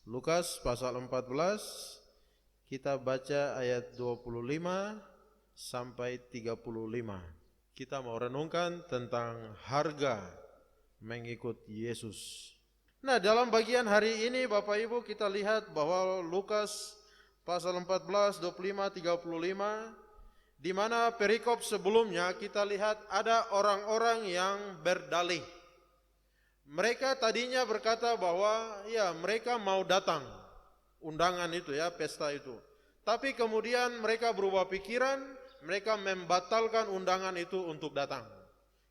Lukas pasal 14, kita baca ayat 25 sampai 35. Kita mau renungkan tentang harga mengikut Yesus. Nah, dalam bagian hari ini Bapak Ibu kita lihat bahwa Lukas pasal 14, 25, 35, di mana perikop sebelumnya kita lihat ada orang-orang yang berdalih. Mereka tadinya berkata bahwa ya mereka mau datang undangan itu ya, pesta itu. Tapi kemudian mereka berubah pikiran, mereka membatalkan undangan itu untuk datang.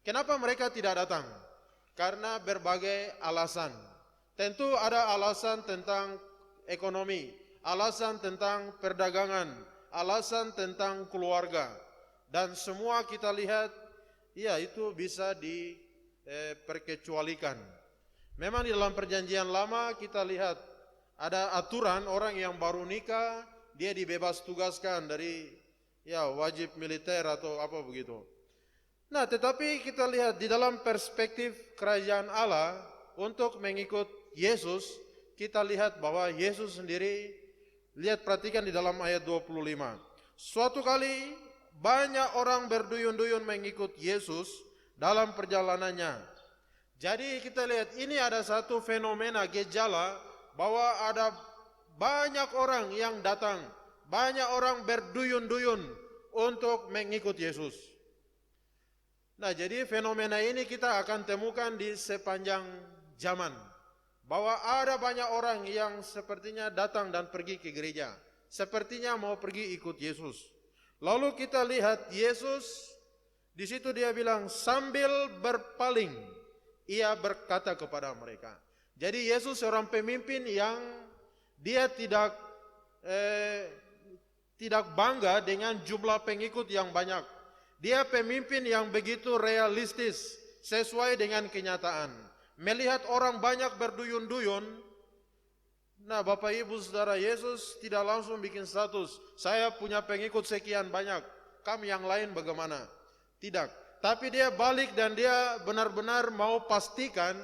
Kenapa mereka tidak datang? Karena berbagai alasan. Tentu ada alasan tentang ekonomi, alasan tentang perdagangan, alasan tentang keluarga. Dan semua kita lihat ya itu bisa diperkecualikan. Memang di dalam perjanjian lama kita lihat ada aturan orang yang baru nikah dia dibebas tugaskan dari ya wajib militer atau apa begitu. Nah, tetapi kita lihat di dalam perspektif kerajaan Allah untuk mengikut Yesus, kita lihat bahwa Yesus sendiri, lihat perhatikan di dalam ayat 25. Suatu kali banyak orang berduyun-duyun mengikut Yesus dalam perjalanannya. Jadi kita lihat ini ada satu fenomena gejala bahwa ada banyak orang yang datang, banyak orang berduyun-duyun untuk mengikut Yesus. Nah, jadi fenomena ini kita akan temukan di sepanjang zaman. Bahwa ada banyak orang yang sepertinya datang dan pergi ke gereja. Sepertinya mau pergi ikut Yesus. Lalu kita lihat Yesus, di situ dia bilang sambil berpaling, ia berkata kepada mereka. Jadi Yesus seorang pemimpin yang dia tidak bangga dengan jumlah pengikut yang banyak. Dia pemimpin yang begitu realistis, sesuai dengan kenyataan. Melihat orang banyak berduyun-duyun, nah Bapak Ibu Saudara, Yesus tidak langsung bikin status, saya punya pengikut sekian banyak, kamu yang lain bagaimana? Tidak, tapi dia balik dan dia benar-benar mau pastikan,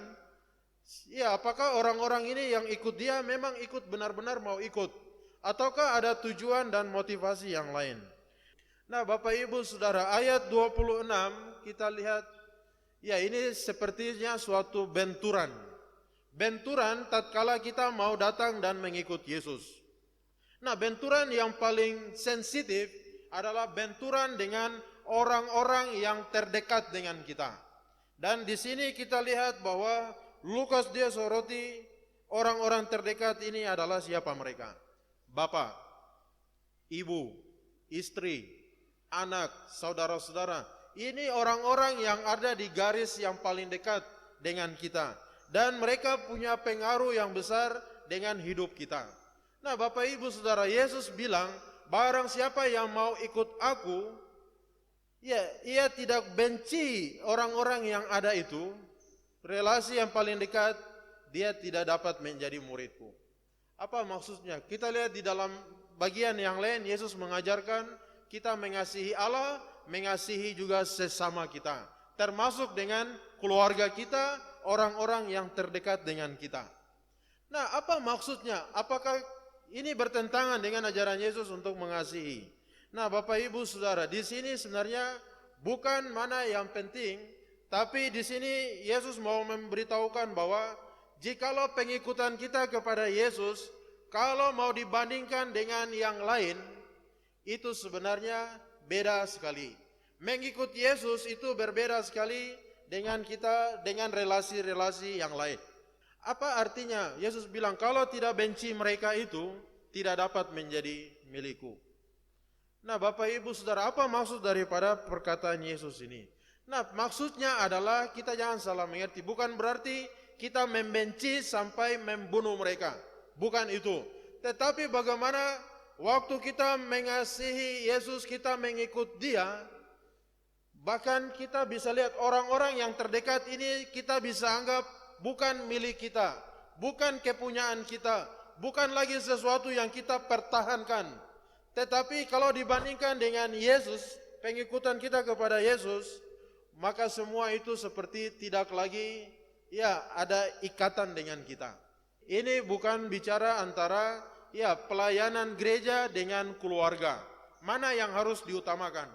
ya apakah orang-orang ini yang ikut dia memang ikut benar-benar mau ikut, ataukah ada tujuan dan motivasi yang lain. Nah Bapak Ibu Saudara, ayat 26 kita lihat, ya ini sepertinya suatu benturan. Benturan tatkala kita mau datang dan mengikut Yesus. Nah benturan yang paling sensitif adalah benturan dengan orang-orang yang terdekat dengan kita. Dan di sini kita lihat bahwa Lukas dia soroti orang-orang terdekat ini adalah siapa mereka? Bapak, ibu, istri, anak, saudara-saudara. Ini orang-orang yang ada di garis yang paling dekat dengan kita. Dan mereka punya pengaruh yang besar dengan hidup kita. Nah Bapak Ibu Saudara, Yesus bilang, barang siapa yang mau ikut aku, ya ia tidak benci orang-orang yang ada itu. Relasi yang paling dekat, dia tidak dapat menjadi muridku. Apa maksudnya? Kita lihat di dalam bagian yang lain, Yesus mengajarkan kita mengasihi Allah, mengasihi juga sesama kita, termasuk dengan keluarga kita, orang-orang yang terdekat dengan kita. Nah, apa maksudnya? Apakah ini bertentangan dengan ajaran Yesus untuk mengasihi? Nah, Bapak Ibu Saudara, di sini sebenarnya bukan mana yang penting, tapi di sini Yesus mau memberitahukan bahwa jikalau pengikutan kita kepada Yesus, kalau mau dibandingkan dengan yang lain, itu sebenarnya beda sekali. Mengikut Yesus itu berbeda sekali dengan kita, dengan relasi-relasi yang lain. Apa artinya? Yesus bilang kalau tidak benci mereka itu tidak dapat menjadi milikku. Nah Bapak Ibu Saudara, apa maksud daripada perkataan Yesus ini? Nah maksudnya adalah kita jangan salah mengerti. Bukan berarti kita membenci sampai membunuh mereka. Bukan itu. Tetapi bagaimana waktu kita mengasihi Yesus, kita mengikut dia, bahkan kita bisa lihat orang-orang yang terdekat ini kita bisa anggap bukan milik kita, bukan kepunyaan kita, bukan lagi sesuatu yang kita pertahankan. Tetapi kalau dibandingkan dengan Yesus, pengikutan kita kepada Yesus, maka semua itu seperti tidak lagi ya ada ikatan dengan kita. Ini bukan bicara antara pelayanan gereja dengan keluarga. Mana yang harus diutamakan?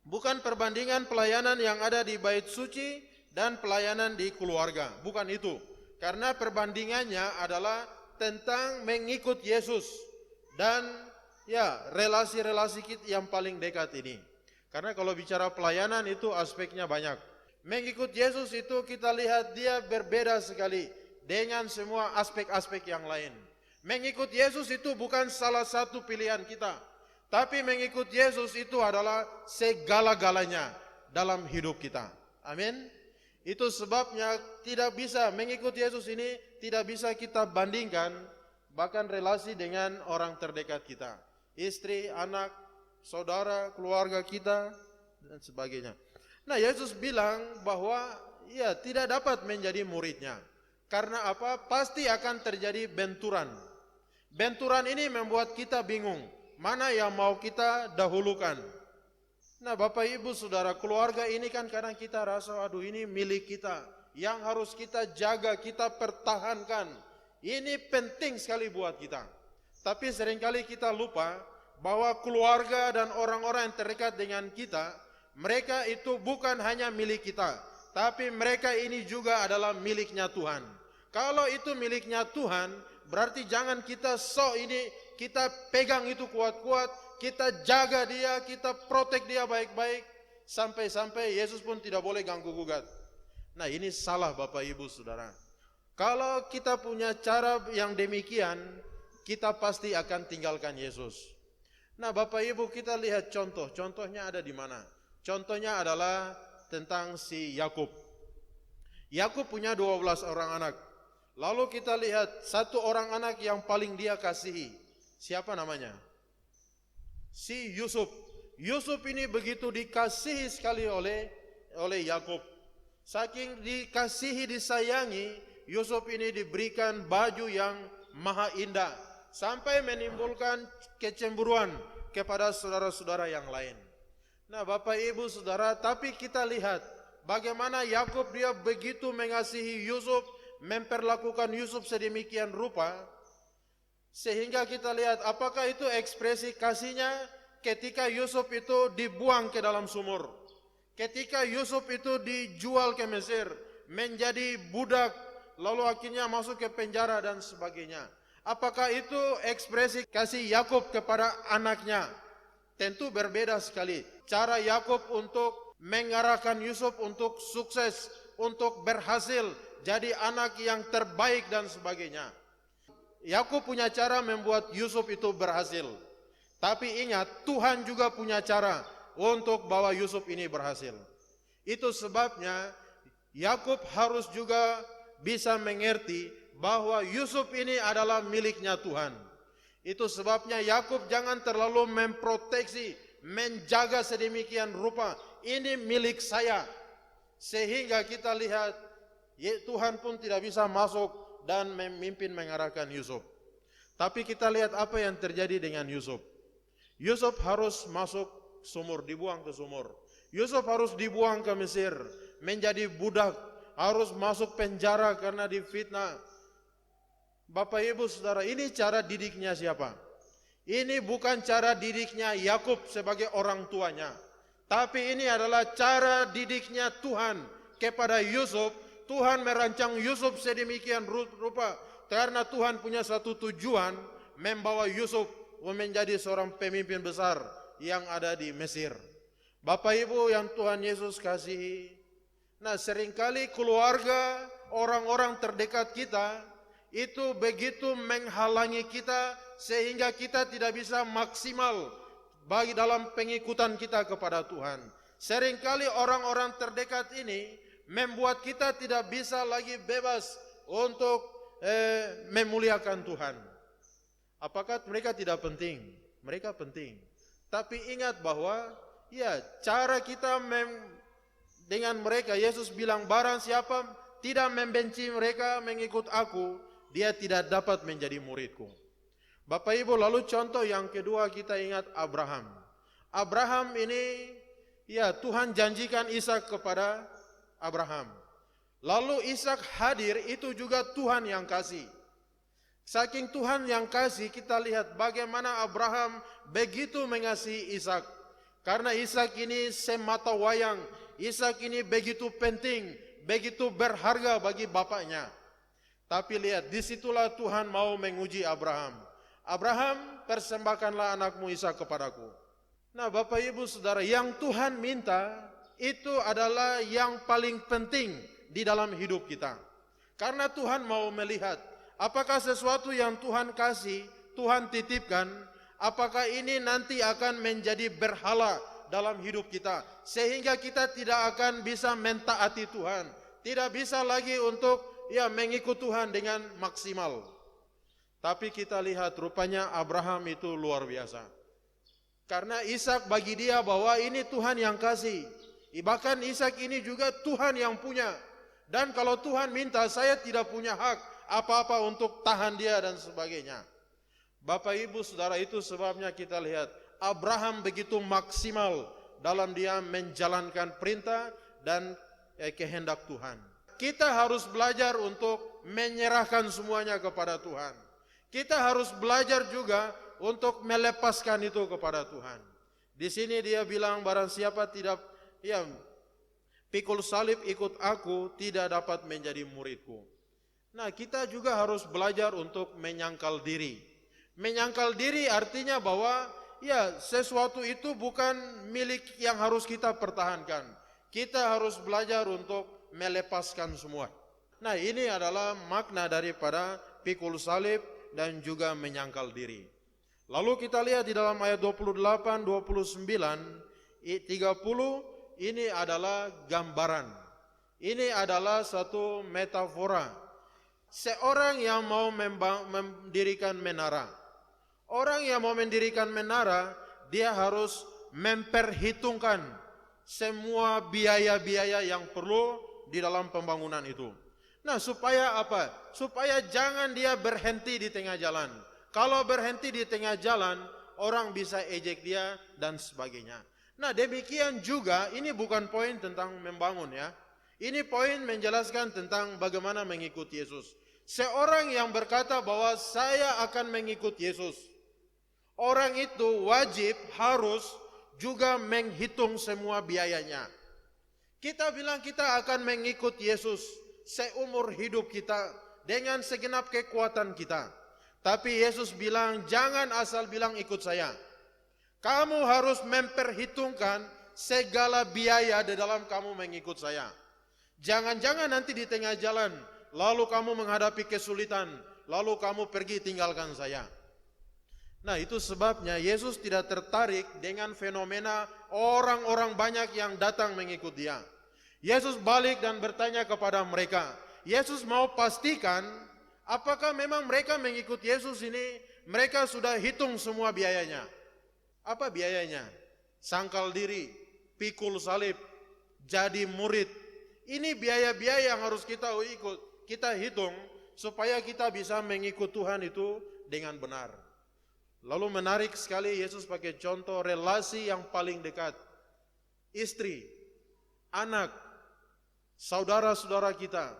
Bukan perbandingan pelayanan yang ada di bait suci dan pelayanan di keluarga. Bukan itu. Karena perbandingannya adalah tentang mengikut Yesus dan relasi-relasi kita yang paling dekat ini. Karena kalau bicara pelayanan itu aspeknya banyak. Mengikut Yesus itu kita lihat dia berbeda sekali dengan semua aspek-aspek yang lain. Mengikut Yesus itu bukan salah satu pilihan kita, tapi mengikut Yesus itu adalah segala-galanya dalam hidup kita. Amin. Itu sebabnya tidak bisa mengikut Yesus ini tidak bisa kita bandingkan bahkan relasi dengan orang terdekat kita, istri, anak, saudara, keluarga kita dan sebagainya. Nah, Yesus bilang bahwa tidak dapat menjadi muridnya. Karena apa? Pasti akan terjadi benturan. Benturan ini membuat kita bingung. Mana yang mau kita dahulukan? Nah, Bapak Ibu Saudara, keluarga ini kan kadang kita rasa, aduh ini milik kita. Yang harus kita jaga, kita pertahankan. Ini penting sekali buat kita. Tapi seringkali kita lupa bahwa keluarga dan orang-orang yang terdekat dengan kita, mereka itu bukan hanya milik kita, tapi mereka ini juga adalah miliknya Tuhan. Kalau itu miliknya Tuhan, berarti jangan kita kita pegang itu kuat-kuat, kita jaga dia, kita protek dia baik-baik, sampai-sampai Yesus pun tidak boleh ganggu gugat. Nah, ini salah Bapak Ibu Saudara. Kalau kita punya cara yang demikian, kita pasti akan tinggalkan Yesus. Nah, Bapak Ibu kita lihat contohnya ada di mana? Contohnya adalah tentang si Yakub. Yakub punya 12 orang anak. Lalu kita lihat satu orang anak yang paling dia kasihi. Siapa namanya? Si Yusuf. Yusuf ini begitu dikasihi sekali oleh Yakub. Saking dikasihi, disayangi, Yusuf ini diberikan baju yang maha indah sampai menimbulkan kecemburuan kepada saudara-saudara yang lain. Nah, Bapak Ibu Saudara, tapi kita lihat bagaimana Yakub dia begitu mengasihi Yusuf, memperlakukan Yusuf sedemikian rupa, sehingga kita lihat apakah itu ekspresi kasihnya ketika Yusuf itu dibuang ke dalam sumur, ketika Yusuf itu dijual ke Mesir, menjadi budak, lalu akhirnya masuk ke penjara dan sebagainya. Apakah itu ekspresi kasih Yakub kepada anaknya? Tentu berbeda sekali. Cara Yakub untuk mengarahkan Yusuf untuk sukses, untuk berhasil jadi anak yang terbaik dan sebagainya. Yakub punya cara membuat Yusuf itu berhasil. Tapi ingat, Tuhan juga punya cara untuk bawa Yusuf ini berhasil. Itu sebabnya Yakub harus juga bisa mengerti bahwa Yusuf ini adalah miliknya Tuhan. Itu sebabnya Yakub jangan terlalu memproteksi, menjaga sedemikian rupa. Ini milik saya. Sehingga kita lihat Tuhan pun tidak bisa masuk dan memimpin mengarahkan Yusuf. Tapi kita lihat apa yang terjadi dengan Yusuf. Yusuf harus masuk sumur, dibuang ke sumur. Yusuf harus dibuang ke Mesir, menjadi budak, harus masuk penjara karena difitnah. Bapak Ibu Saudara, ini cara didiknya siapa? Ini bukan cara didiknya Yakub sebagai orang tuanya, tapi ini adalah cara didiknya Tuhan kepada Yusuf. Tuhan merancang Yusuf sedemikian rupa karena Tuhan punya satu tujuan, membawa Yusuf menjadi seorang pemimpin besar yang ada di Mesir. Bapak Ibu yang Tuhan Yesus kasihi, nah seringkali keluarga, orang-orang terdekat kita itu begitu menghalangi kita sehingga kita tidak bisa maksimal bagi dalam pengikutan kita kepada Tuhan. Seringkali orang-orang terdekat ini membuat kita tidak bisa lagi bebas untuk memuliakan Tuhan. Apakah mereka tidak penting? Mereka penting. Tapi ingat bahwa cara kita dengan mereka, Yesus bilang barang siapa tidak membenci mereka mengikut aku, dia tidak dapat menjadi muridku. Bapak Ibu, lalu contoh yang kedua kita ingat Abraham. Abraham ini Tuhan janjikan Ishak kepada Abraham. Lalu Ishak hadir, itu juga Tuhan yang kasih. Saking Tuhan yang kasih, kita lihat bagaimana Abraham begitu mengasihi Ishak. Karena Ishak ini semata wayang, Ishak ini begitu penting, begitu berharga bagi bapaknya. Tapi lihat, disitulah Tuhan mau menguji Abraham. Abraham, persembahkanlah anakmu Ishak kepadaku. Nah, Bapak Ibu Saudara, yang Tuhan minta itu adalah yang paling penting di dalam hidup kita. Karena Tuhan mau melihat apakah sesuatu yang Tuhan kasih, Tuhan titipkan, apakah ini nanti akan menjadi berhala dalam hidup kita, sehingga kita tidak akan bisa mentaati Tuhan, tidak bisa lagi untuk mengikut Tuhan dengan maksimal. Tapi kita lihat rupanya Abraham itu luar biasa. Karena Ishak bagi dia bahwa ini Tuhan yang kasih. Bahkan Ishak ini juga Tuhan yang punya. Dan kalau Tuhan minta, saya tidak punya hak apa-apa untuk tahan dia dan sebagainya. Bapak Ibu Saudara, itu sebabnya kita lihat Abraham begitu maksimal dalam dia menjalankan perintah dan kehendak Tuhan. Kita harus belajar untuk menyerahkan semuanya kepada Tuhan. Kita harus belajar juga untuk melepaskan itu kepada Tuhan. Di sini dia bilang, barang siapa tidak pikul salib ikut aku, tidak dapat menjadi muridku. Nah, kita juga harus belajar untuk menyangkal diri. Menyangkal diri artinya bahwa sesuatu itu bukan milik yang harus kita pertahankan. Kita harus belajar untuk melepaskan semua. Nah, ini adalah makna daripada pikul salib dan juga menyangkal diri. Lalu kita lihat di dalam ayat 28, 29, 30, ini adalah gambaran. Ini adalah satu metafora. Seorang yang mau mendirikan menara. Orang yang mau mendirikan menara, dia harus memperhitungkan semua biaya-biaya yang perlu di dalam pembangunan itu. Nah, supaya apa? Supaya jangan dia berhenti di tengah jalan. Kalau berhenti di tengah jalan, orang bisa ejek dia dan sebagainya. Nah, demikian juga ini bukan poin tentang membangun ya. Ini poin menjelaskan tentang bagaimana mengikuti Yesus. Seorang yang berkata bahwa saya akan mengikut Yesus, orang itu wajib harus juga menghitung semua biayanya. Kita bilang kita akan mengikut Yesus seumur hidup kita dengan segenap kekuatan kita. Tapi Yesus bilang, jangan asal bilang ikut saya. Kamu harus memperhitungkan segala biaya di dalam kamu mengikut saya. Jangan-jangan nanti di tengah jalan, lalu kamu menghadapi kesulitan, lalu kamu pergi tinggalkan saya. Nah, itu sebabnya Yesus tidak tertarik dengan fenomena orang-orang banyak yang datang mengikut dia. Yesus balik dan bertanya kepada mereka. Yesus mau pastikan apakah memang mereka mengikut Yesus ini, mereka sudah hitung semua biayanya. Apa biayanya? Sangkal diri, pikul salib, jadi murid. Ini biaya-biaya yang harus kita hitung supaya kita bisa mengikut Tuhan itu dengan benar. Lalu menarik sekali Yesus pakai contoh relasi yang paling dekat. Istri, anak, saudara-saudara kita.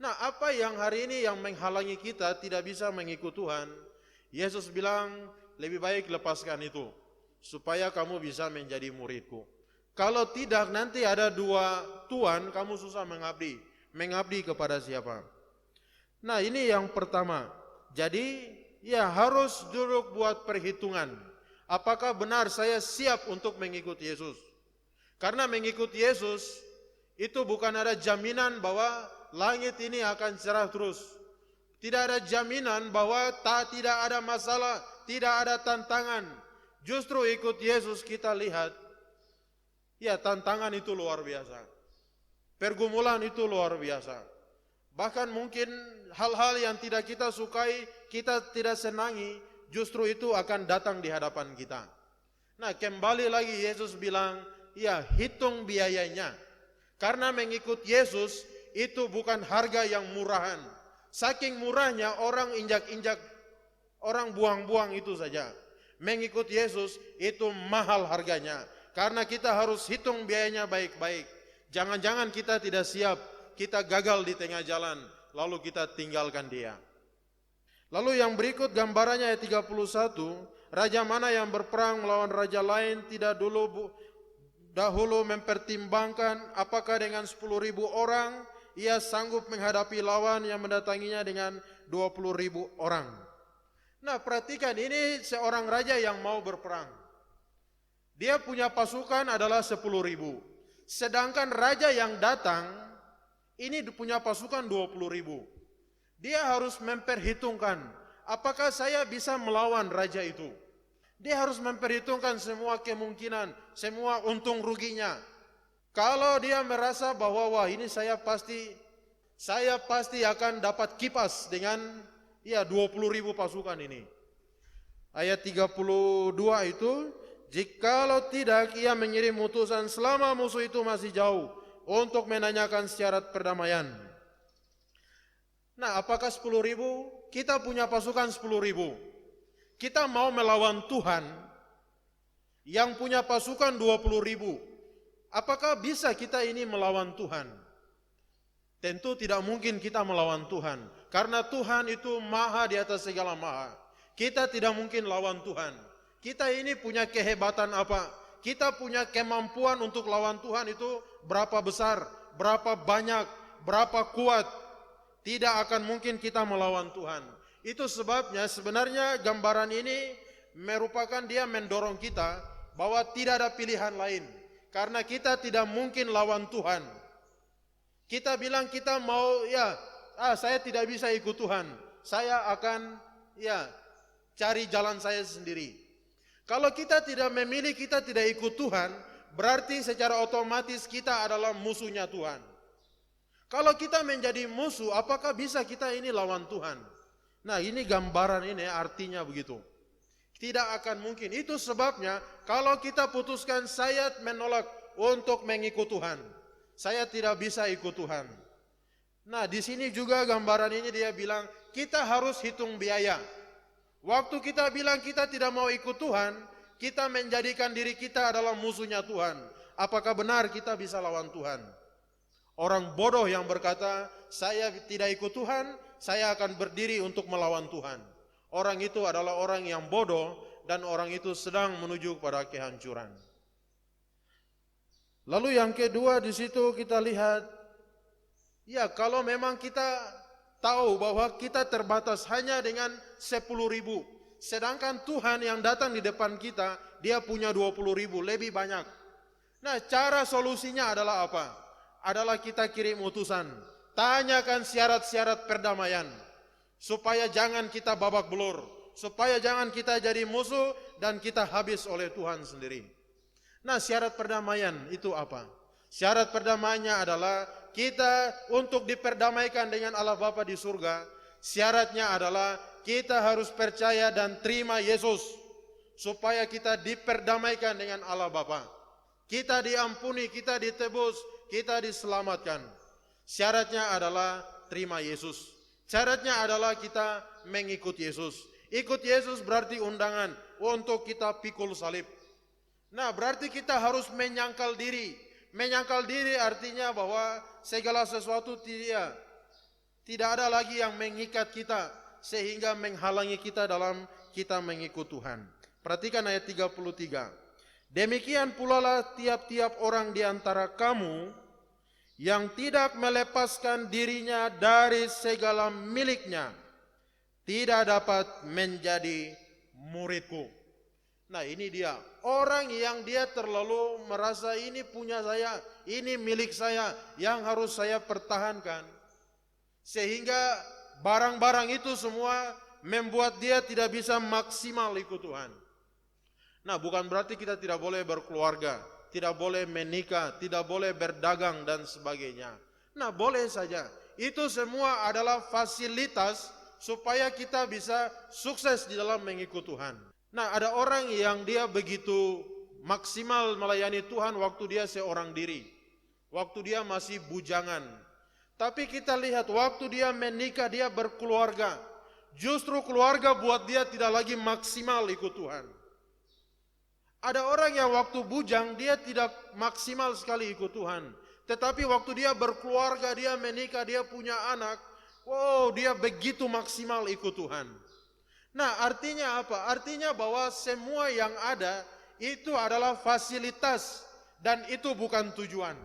Nah, apa yang hari ini yang menghalangi kita tidak bisa mengikut Tuhan? Yesus bilang, lebih baik lepaskan itu, supaya kamu bisa menjadi muridku. Kalau tidak, nanti ada dua tuan, kamu susah mengabdi. Mengabdi kepada siapa? Nah, ini yang pertama. Jadi, harus duduk buat perhitungan. Apakah benar saya siap untuk mengikut Yesus? Karena mengikut Yesus, itu bukan ada jaminan bahwa langit ini akan cerah terus. Tidak ada jaminan bahwa tidak ada masalah, tidak ada tantangan. Justru ikut Yesus kita lihat, tantangan itu luar biasa. Pergumulan itu luar biasa. Bahkan mungkin hal-hal yang tidak kita sukai, kita tidak senangi, justru itu akan datang di hadapan kita. Nah, kembali lagi Yesus bilang, hitung biayanya. Karena mengikut Yesus itu bukan harga yang murahan. Saking murahnya orang injak-injak, orang buang-buang itu saja. Mengikut Yesus itu mahal harganya. Karena kita harus hitung biayanya baik-baik. Jangan-jangan kita tidak siap, kita gagal di tengah jalan, lalu kita tinggalkan dia. Lalu yang berikut gambarannya ayat 31, raja mana yang berperang melawan raja lain tidak dahulu mempertimbangkan apakah dengan 10.000 orang ia sanggup menghadapi lawan yang mendatanginya dengan 20.000 orang. Nah, perhatikan, ini seorang raja yang mau berperang. Dia punya pasukan adalah 10.000. Sedangkan raja yang datang ini punya pasukan 20.000. Dia harus memperhitungkan apakah saya bisa melawan raja itu. Dia harus memperhitungkan semua kemungkinan, semua untung ruginya. Kalau dia merasa bahwa wah ini saya pasti akan dapat kipas dengan 20.000 pasukan ini. Ayat 32 itu, jikalau tidak ia mengirim utusan selama musuh itu masih jauh untuk menanyakan syarat perdamaian. Nah, apakah 10.000? Kita punya pasukan 10.000. Kita mau melawan Tuhan yang punya pasukan 20.000. Apakah bisa kita ini melawan Tuhan? Tentu tidak mungkin kita melawan Tuhan, karena Tuhan itu maha di atas segala maha. Kita tidak mungkin lawan Tuhan. Kita ini punya kehebatan apa? Kita punya kemampuan untuk lawan Tuhan itu berapa besar, berapa banyak, berapa kuat. Tidak akan mungkin kita melawan Tuhan. Itu sebabnya sebenarnya gambaran ini merupakan dia mendorong kita bahwa tidak ada pilihan lain. Karena kita tidak mungkin lawan Tuhan. Kita bilang kita mau saya tidak bisa ikut Tuhan. Saya akan cari jalan saya sendiri. Kalau kita tidak memilih, kita tidak ikut Tuhan, berarti secara otomatis kita adalah musuhnya Tuhan. Kalau kita menjadi musuh, apakah bisa kita ini lawan Tuhan? Nah, ini gambaran ini artinya begitu. Tidak akan mungkin. Itu sebabnya kalau kita putuskan saya menolak untuk mengikut Tuhan, saya tidak bisa ikut Tuhan. Nah, di sini juga gambaran ini dia bilang kita harus hitung biaya. Waktu kita bilang kita tidak mau ikut Tuhan, kita menjadikan diri kita adalah musuhnya Tuhan. Apakah benar kita bisa lawan Tuhan? Orang bodoh yang berkata, saya tidak ikut Tuhan, saya akan berdiri untuk melawan Tuhan. Orang itu adalah orang yang bodoh dan orang itu sedang menuju kepada kehancuran. Lalu yang kedua di situ kita lihat, kalau memang kita tahu bahwa kita terbatas hanya dengan 10.000, sedangkan Tuhan yang datang di depan kita, dia punya 20.000, lebih banyak. Nah, cara solusinya adalah apa? Adalah kita kirim utusan, tanyakan syarat-syarat perdamaian, supaya jangan kita babak belur, supaya jangan kita jadi musuh dan kita habis oleh Tuhan sendiri. Nah, syarat perdamaian itu apa? Syarat perdamaiannya adalah kita untuk diperdamaikan dengan Allah Bapa di surga. Syaratnya adalah kita harus percaya dan terima Yesus supaya kita diperdamaikan dengan Allah Bapa. Kita diampuni, kita ditebus, kita diselamatkan. Syaratnya adalah terima Yesus. Syaratnya adalah kita mengikut Yesus. Ikut Yesus berarti undangan untuk kita pikul salib. Nah, berarti kita harus menyangkal diri. Menyangkal diri artinya bahwa segala sesuatu tidak ada lagi yang mengikat kita sehingga menghalangi kita dalam kita mengikut Tuhan. Perhatikan ayat 33. Demikian pula lah tiap-tiap orang di antara kamu yang tidak melepaskan dirinya dari segala miliknya tidak dapat menjadi muridku. Nah, ini dia, orang yang dia terlalu merasa ini punya saya, ini milik saya, yang harus saya pertahankan. Sehingga barang-barang itu semua membuat dia tidak bisa maksimal ikut Tuhan. Nah, bukan berarti kita tidak boleh berkeluarga, tidak boleh menikah, tidak boleh berdagang dan sebagainya. Nah, boleh saja. Itu semua adalah fasilitas supaya kita bisa sukses di dalam mengikut Tuhan. Nah, ada orang yang dia begitu maksimal melayani Tuhan waktu dia seorang diri, waktu dia masih bujangan. Tapi kita lihat waktu dia menikah, dia berkeluarga, justru keluarga buat dia tidak lagi maksimal ikut Tuhan. Ada orang yang waktu bujang dia tidak maksimal sekali ikut Tuhan, tetapi waktu dia berkeluarga, dia menikah, dia punya anak, wow, dia begitu maksimal ikut Tuhan. Nah, artinya apa? Artinya bahwa semua yang ada itu adalah fasilitas dan itu bukan tujuan.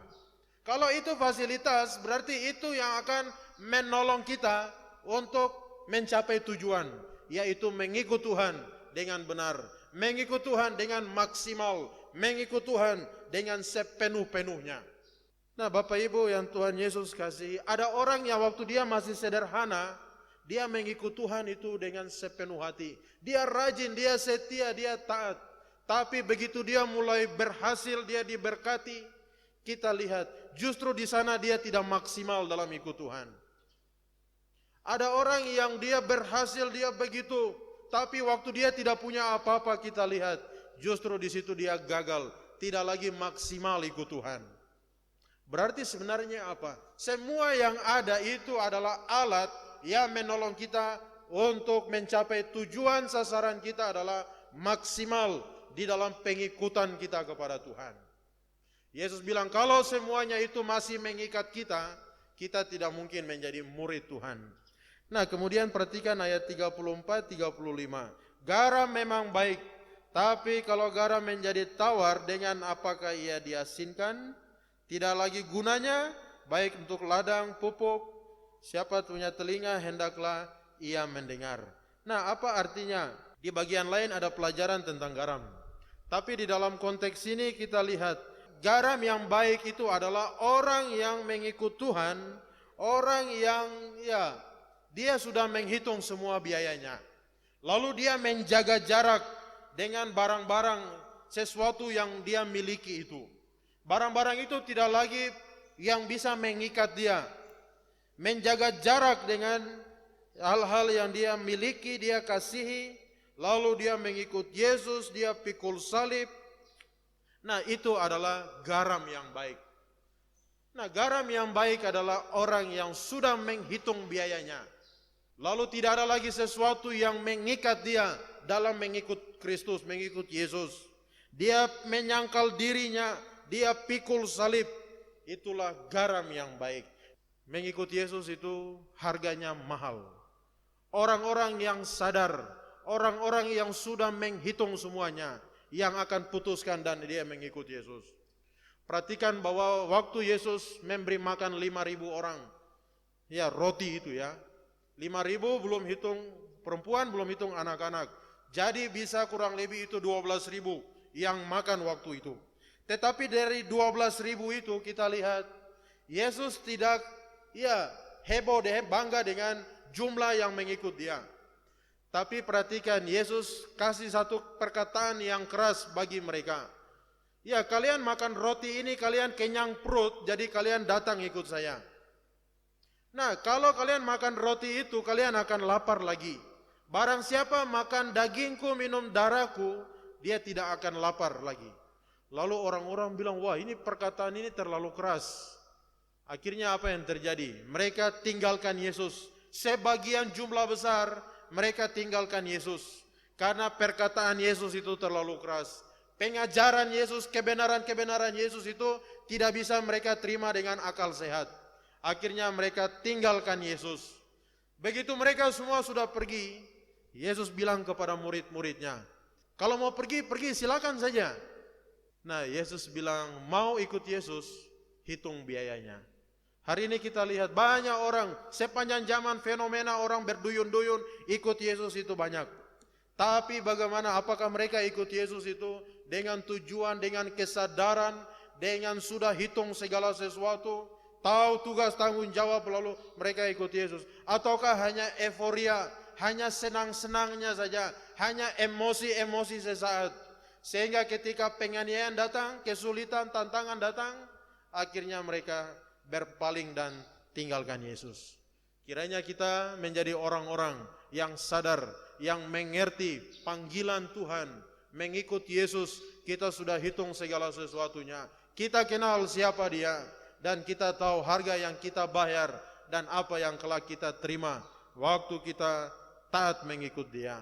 Kalau itu fasilitas, berarti itu yang akan menolong kita untuk mencapai tujuan, yaitu mengikut Tuhan dengan benar, mengikut Tuhan dengan maksimal, mengikut Tuhan dengan sepenuh-penuhnya. Nah, Bapak Ibu yang Tuhan Yesus kasih, ada orang yang waktu dia masih sederhana, dia mengikut Tuhan itu dengan sepenuh hati. Dia rajin, dia setia, dia taat. Tapi begitu dia mulai berhasil, dia diberkati, kita lihat justru di sana dia tidak maksimal dalam ikut Tuhan. Ada orang yang dia berhasil, dia begitu, tapi waktu dia tidak punya apa-apa, kita lihat justru di situ dia gagal, tidak lagi maksimal ikut Tuhan. Berarti sebenarnya apa? Semua yang ada itu adalah alat yang menolong kita untuk mencapai tujuan sasaran kita adalah maksimal di dalam pengikutan kita kepada Tuhan. Yesus bilang kalau semuanya itu masih mengikat kita, kita tidak mungkin menjadi murid Tuhan. Nah, kemudian perhatikan ayat 34-35. Garam memang baik, tapi kalau garam menjadi tawar, dengan apakah ia diasinkan? Tidak lagi gunanya, baik untuk ladang, pupuk. Siapa punya telinga, hendaklah ia mendengar. Nah, apa artinya? Di bagian lain ada pelajaran tentang garam. Tapi di dalam konteks ini kita lihat, garam yang baik itu adalah orang yang mengikut Tuhan, orang yang dia sudah menghitung semua biayanya. Lalu dia menjaga jarak dengan barang-barang sesuatu yang dia miliki itu. Barang-barang itu tidak lagi yang bisa mengikat dia. Menjaga jarak dengan hal-hal yang dia miliki, dia kasihi. Lalu dia mengikut Yesus, dia pikul salib. Nah, itu adalah garam yang baik. Nah, garam yang baik adalah orang yang sudah menghitung biayanya. Lalu tidak ada lagi sesuatu yang mengikat dia dalam mengikut Kristus, mengikut Yesus. Dia menyangkal dirinya, dia pikul salib. Itulah garam yang baik. Mengikut Yesus itu harganya mahal. Orang-orang yang sadar, orang-orang yang sudah menghitung semuanya, yang akan putuskan dan dia mengikut Yesus. Perhatikan bahwa waktu Yesus memberi makan 5.000 orang, ya roti itu ya, 5.000 belum hitung perempuan, belum hitung anak-anak. Jadi bisa kurang lebih itu 12.000 yang makan waktu itu. Tetapi dari 12.000 itu kita lihat, Yesus tidak heboh deh, bangga dengan jumlah yang mengikut dia. Tapi perhatikan, Yesus kasih satu perkataan yang keras bagi mereka. Ya, kalian makan roti ini, kalian kenyang perut, jadi kalian datang ikut saya. Nah, kalau kalian makan roti itu, kalian akan lapar lagi. Barang siapa makan dagingku, minum darahku, dia tidak akan lapar lagi. Lalu orang-orang bilang, wah ini perkataan ini terlalu keras. Akhirnya apa yang terjadi? Mereka tinggalkan Yesus. Sebagian jumlah besar, mereka tinggalkan Yesus karena perkataan Yesus itu terlalu keras. Pengajaran Yesus, kebenaran-kebenaran Yesus itu tidak bisa mereka terima dengan akal sehat. Akhirnya mereka tinggalkan Yesus. Begitu mereka semua sudah pergi, Yesus bilang kepada murid-muridnya, kalau mau pergi, pergi silakan saja. Nah, Yesus bilang, mau ikut Yesus, hitung biayanya. Hari ini kita lihat banyak orang, sepanjang zaman fenomena orang berduyun-duyun ikut Yesus itu banyak. Tapi bagaimana, apakah mereka ikut Yesus itu dengan tujuan, dengan kesadaran, dengan sudah hitung segala sesuatu, tahu tugas tanggung jawab lalu mereka ikut Yesus? Ataukah hanya euforia, hanya senang-senangnya saja, hanya emosi-emosi sesaat, sehingga ketika penganiayaan datang, kesulitan, tantangan datang, akhirnya mereka berpaling dan tinggalkan Yesus. Kiranya kita menjadi orang-orang yang sadar, yang mengerti panggilan Tuhan, mengikut Yesus. Kita sudah hitung segala sesuatunya, kita kenal siapa dia, dan kita tahu harga yang kita bayar dan apa yang kelak kita terima waktu kita taat mengikut dia.